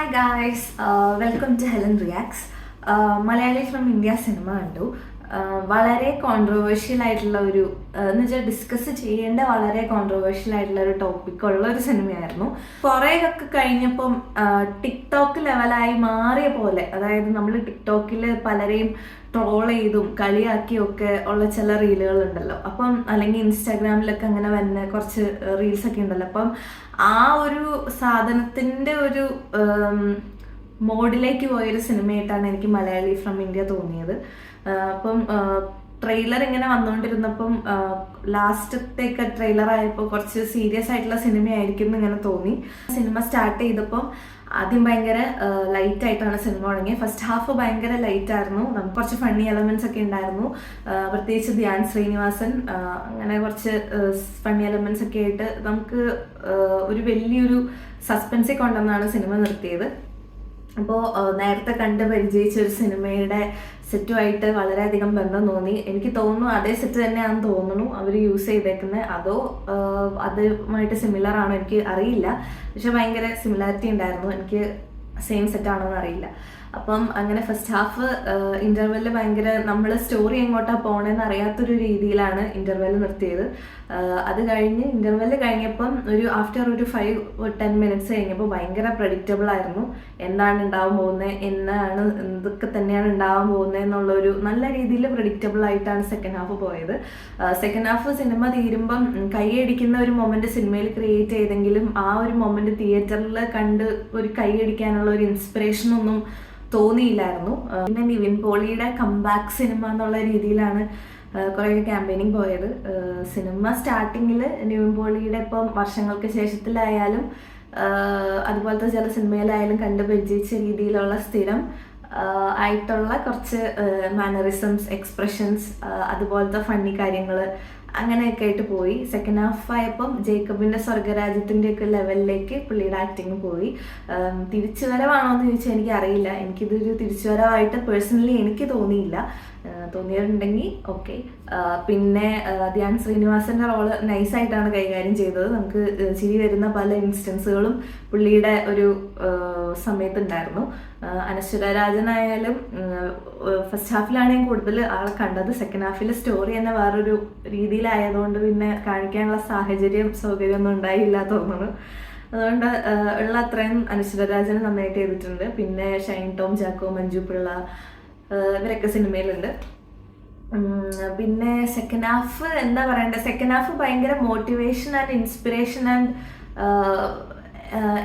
Hi guys, welcome to Helen Reacts. Malayali from India cinema കണ്ടു. വളരെ controversial ആയിട്ടുള്ള ഒരു എന്ന് വെച്ചാൽ ഡിസ്കസ് ചെയ്യേണ്ട വളരെ കോൺട്രവേഴ്ഷ്യൽ ആയിട്ടുള്ള ഒരു ടോപ്പിക് ഉള്ള ഒരു സിനിമയായിരുന്നു. കുറേയൊക്കെ കഴിഞ്ഞപ്പം ടിക്ടോക്ക് ലെവലായി മാറിയ പോലെ, അതായത് നമ്മൾ ടിക്ടോക്കിൽ പലരെയും ട്രോൾ ചെയ്തും കളിയാക്കിയും ഒക്കെ ഉള്ള ചില റീലുകൾ ഉണ്ടല്ലോ, അപ്പം അല്ലെങ്കിൽ ഇൻസ്റ്റാഗ്രാമിലൊക്കെ അങ്ങനെ വരുന്ന കുറച്ച് റീൽസ് ഒക്കെ ഉണ്ടല്ലോ, അപ്പം ആ ഒരു സാധനത്തിൻ്റെ ഒരു മോഡിലേക്ക് പോയൊരു സിനിമയായിട്ടാണ് എനിക്ക് മലയാളി ഫ്രം ഇന്ത്യ തോന്നിയത്. അപ്പം ട്രെയിലർ ഇങ്ങനെ വന്നുകൊണ്ടിരുന്നപ്പം ലാസ്റ്റത്തേക്ക് ട്രെയിലർ ആയപ്പോൾ കുറച്ച് സീരിയസ് ആയിട്ടുള്ള സിനിമയായിരിക്കും എന്ന് ഇങ്ങനെ തോന്നി. സിനിമ സ്റ്റാർട്ട് ചെയ്തപ്പം ആദ്യം ഭയങ്കര ലൈറ്റ് ആയിട്ടാണ് സിനിമ തുടങ്ങിയത്. ഫസ്റ്റ് ഹാഫ് ഭയങ്കര ലൈറ്റ് ആയിരുന്നു, നമുക്ക് കുറച്ച് ഫണ്ണി എലമെന്റ്സ് ഒക്കെ ഉണ്ടായിരുന്നു. പ്രത്യേകിച്ച് ധ്യാൻ ശ്രീനിവാസൻ അങ്ങനെ കുറച്ച് ഫണ്ണി എലമെന്റ്സ് ഒക്കെ ആയിട്ട് നമുക്ക് ഒരു വലിയൊരു സസ്പെൻസെ കൊണ്ടെന്നാണ് സിനിമ നിർത്തിയത്. അപ്പോൾ നേരത്തെ കണ്ട് പരിചയിച്ച ഒരു സിനിമയുടെ സെറ്റുമായിട്ട് വളരെയധികം ബന്ധം തോന്നി. എനിക്ക് തോന്നുന്നു അതേ സെറ്റ് തന്നെയാണെന്ന് തോന്നുന്നു അവർ യൂസ് ചെയ്തേക്കുന്നത്, അതോ അതുമായിട്ട് സിമിലർ ആണോ എനിക്ക് അറിയില്ല. പക്ഷെ ഭയങ്കര സിമിലാരിറ്റി ഉണ്ടായിരുന്നു, എനിക്ക് സെയിം സെറ്റാണോന്ന് അറിയില്ല. അപ്പം അങ്ങനെ ഫസ്റ്റ് ഹാഫ് ഇൻ്റർവെല്ലിൽ ഭയങ്കര നമ്മൾ സ്റ്റോറി എങ്ങോട്ടാണ് പോകണമെന്ന് അറിയാത്തൊരു രീതിയിലാണ് ഇൻ്റർവെല്ല് നിർത്തിയത്. അത് കഴിഞ്ഞ് ഇൻ്റർവെല്ല് കഴിഞ്ഞപ്പം ആഫ്റ്റർ ഒരു 5-10 മിനിറ്റ്സ് കഴിഞ്ഞപ്പോൾ ഭയങ്കര പ്രഡിക്റ്റബിൾ ആയിരുന്നു. എന്താണ് ഉണ്ടാവാൻ പോകുന്നത്, എന്തൊക്കെ തന്നെയാണ് ഉണ്ടാവാൻ പോകുന്നത് എന്നുള്ളൊരു നല്ല രീതിയിൽ പ്രഡിക്റ്റബിൾ ആയിട്ടാണ് സെക്കൻഡ് ഹാഫ് പോയത്. സെക്കൻഡ് ഹാഫ് സിനിമ തീരുമ്പം കൈയടിക്കുന്ന ഒരു മൊമെന്റ് സിനിമയിൽ ക്രിയേറ്റ് ചെയ്തെങ്കിലും ആ ഒരു മൊമെന്റ് തിയേറ്ററിൽ കണ്ട് ഒരു കൈയടിക്കാനുള്ള ഒരു ഇൻസ്പിറേഷൻ ഒന്നും തോന്നിയില്ലായിരുന്നു. പിന്നെ നിവിൻ പോളിയുടെ കംബാക്ക് സിനിമ എന്നുള്ള രീതിയിലാണ് കുറേ ക്യാമ്പയിനിങ് പോയത്. സിനിമ സ്റ്റാർട്ടിങ്ങിൽ നിവിൻ പോളിയുടെ ഇപ്പം വർഷങ്ങൾക്ക് ശേഷത്തിലായാലും അതുപോലത്തെ ചില സിനിമയിലായാലും കണ്ട് പരിചയിച്ച രീതിയിലുള്ള സ്ഥിരം ആയിട്ടുള്ള കുറച്ച് മാനറിസംസ്, എക്സ്പ്രഷൻസ്, അതുപോലത്തെ ഫണ്ണി കാര്യങ്ങൾ അങ്ങനെയൊക്കെ ആയിട്ട് പോയി. സെക്കൻഡ് ഹാഫ് ആയപ്പം ജേക്കബിൻ്റെ സ്വർഗരാജ്യത്തിൻ്റെയൊക്കെ ലെവലിലേക്ക് പുള്ളിയുടെ ആക്ടിങ് പോയി. തിരിച്ചുവരവാണോ എന്ന് ചോദിച്ചാൽ എനിക്ക് അറിയില്ല. എനിക്കിതൊരു തിരിച്ചുവരവായിട്ട് പേഴ്സണലി എനിക്ക് തോന്നിയില്ല. തോന്നിയിട്ടുണ്ടെങ്കിൽ ഓക്കെ. പിന്നെ ധ്യാൻ ശ്രീനിവാസന്റെ റോള് നൈസായിട്ടാണ് കൈകാര്യം ചെയ്തത്. നമുക്ക് ചിരി വരുന്ന പല ഇൻസ്റ്റൻസുകളും പുള്ളിയുടെ ഒരു സമയത്തുണ്ടായിരുന്നു. അനശ്വര രാജനായാലും ഫസ്റ്റ് ഹാഫിലാണ് ഞാൻ കൂടുതൽ ആളെ കണ്ടത്. സെക്കൻഡ് ഹാഫിൽ സ്റ്റോറി തന്നെ വേറൊരു രീതിയിലായതുകൊണ്ട് പിന്നെ കാണിക്കാനുള്ള സൗകര്യമൊന്നും ഉണ്ടായില്ല തോന്നുന്നു. അതുകൊണ്ട് ഉള്ള അത്രയും അനശ്വര രാജന് നന്നായിട്ട് ചെയ്തിട്ടുണ്ട്. പിന്നെ ഷൈൻ ടോം ചാക്കോ, മഞ്ജു പിള്ള ഇവരൊക്കെ സിനിമയിലുണ്ട്. പിന്നെ സെക്കൻഡ് ഹാഫ് എന്താ പറയണ്ടത്, സെക്കൻഡ് ഹാഫ് ഭയങ്കര motivation and inspiration and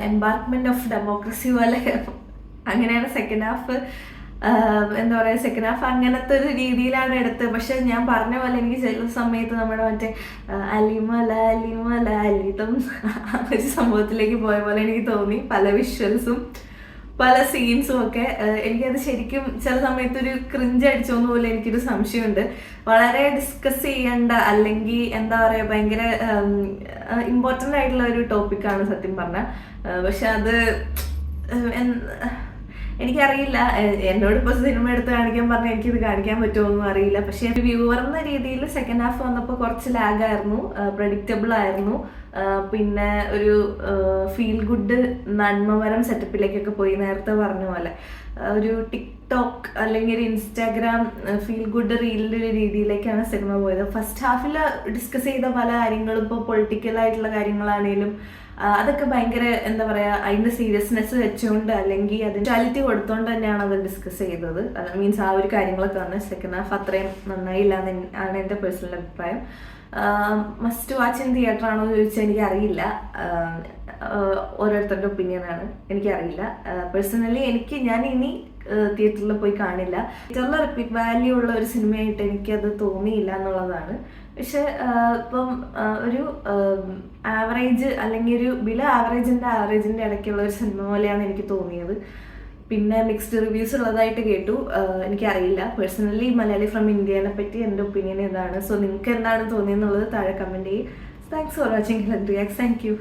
embarkment of democracy പോലെ അങ്ങനെയാണ് സെക്കൻഡ് ഹാഫ്. എന്താ പറയുക, സെക്കൻഡ് ഹാഫ് അങ്ങനത്തെ ഒരു രീതിയിലാണ് എടുത്തത്. പക്ഷെ ഞാൻ പറഞ്ഞ പോലെ എനിക്ക് ചില സമയത്ത് നമ്മുടെ മറ്റേ അലിമല അലിതം ഒരു സംഭവത്തിലേക്ക് പോയ പോലെ എനിക്ക് തോന്നി. പല വിഷ്വൽസും പല സീൻസും ഒക്കെ എനിക്കത് ശരിക്കും ചില സമയത്ത് ഒരു ക്രിഞ്ച് അടിച്ചോന്ന് പോലെ എനിക്കൊരു സംശയമുണ്ട്. വളരെ ഡിസ്കസ് ചെയ്യേണ്ട അല്ലെങ്കിൽ എന്താ പറയുക ഭയങ്കര ഇമ്പോർട്ടൻ്റ് ആയിട്ടുള്ള ഒരു ടോപ്പിക്കാണ് സത്യം പറഞ്ഞാൽ. പക്ഷെ അത് എനിക്കറിയില്ല, എന്നോട് ഇപ്പോൾ സിനിമ എടുത്ത് കാണിക്കാൻ പറഞ്ഞാൽ എനിക്കിത് കാണിക്കാൻ പറ്റുമോന്നും അറിയില്ല. പക്ഷേ വ്യൂവർ എന്ന രീതിയിൽ സെക്കൻഡ് ഹാഫ് വന്നപ്പോൾ കുറച്ച് ലാഗായിരുന്നു, പ്രഡിക്റ്റബിൾ ആയിരുന്നു. പിന്നെ ഒരു ഫീൽ ഗുഡ് നന്മമരം സെറ്റപ്പിലേക്കൊക്കെ പോയി. നേരത്തെ പറഞ്ഞ പോലെ ഒരു ടിക്ടോക്ക് അല്ലെങ്കിൽ ഒരു ഇൻസ്റ്റാഗ്രാം ഫീൽ ഗുഡ് റീലിൻ്റെ ഒരു രീതിയിലേക്കാണ് സിനിമ പോയത്. ഫസ്റ്റ് ഹാഫിൽ ഡിസ്കസ് ചെയ്ത പല കാര്യങ്ങളും ഇപ്പോൾ പൊളിറ്റിക്കലായിട്ടുള്ള കാര്യങ്ങളാണേലും അതൊക്കെ ഭയങ്കര എന്താ പറയുക അതിൻ്റെ സീരിയസ്നെസ് വെച്ചുകൊണ്ട് അല്ലെങ്കിൽ അതിൻ്റെ ക്വാളിറ്റി കൊടുത്തോണ്ട് തന്നെയാണ് അത് ഡിസ്കസ് ചെയ്തത്. മീൻസ് ആ ഒരു കാര്യങ്ങളൊക്കെ വന്ന് സെക്കൻഡ് ഹാഫ് അത്രയും നന്നായില്ല ആണ് എൻ്റെ പേഴ്സണൽ അഭിപ്രായം. മസ്റ്റ് വാച്ച് ഇൻ തിയേറ്റർ ആണോ എന്ന് ചോദിച്ചാൽ എനിക്കറിയില്ല, ഓരോരുത്തരുടെ ഒപ്പീനിയനാണ്, എനിക്കറിയില്ല. പേഴ്സണലി ഞാൻ ഇനി തിയേറ്ററിൽ പോയി കാണില്ല. തിയേറ്ററിൽ റിപ്പീറ്റ് വാല്യൂ ഉള്ള ഒരു സിനിമയായിട്ട് എനിക്കത് തോന്നിയില്ല എന്നുള്ളതാണ്. പക്ഷെ ഇപ്പം ഒരു ആവറേജ് അല്ലെങ്കിൽ ഒരു ബിലോ ആവറേജിൻ്റെ ഇടയ്ക്കുള്ള ഒരു സിനിമ പോലെയാണ് എനിക്ക് തോന്നിയത്. പിന്നെ മിക്സ്ഡ് റിവ്യൂസ് ഉള്ളതായിട്ട് കേട്ടു, എനിക്കറിയില്ല. പേഴ്സണലി മലയാളി ഫ്രം ഇന്ത്യനെ പറ്റി എൻ്റെ ഒപ്പീനിയൻ ഇതാണ്. സോ നിങ്ങൾക്ക് എന്താണ് തോന്നിയെന്നുള്ളത് താഴെ കമൻറ്റ് ചെയ്യും. Thanks for watching Helen reacts. Thank you.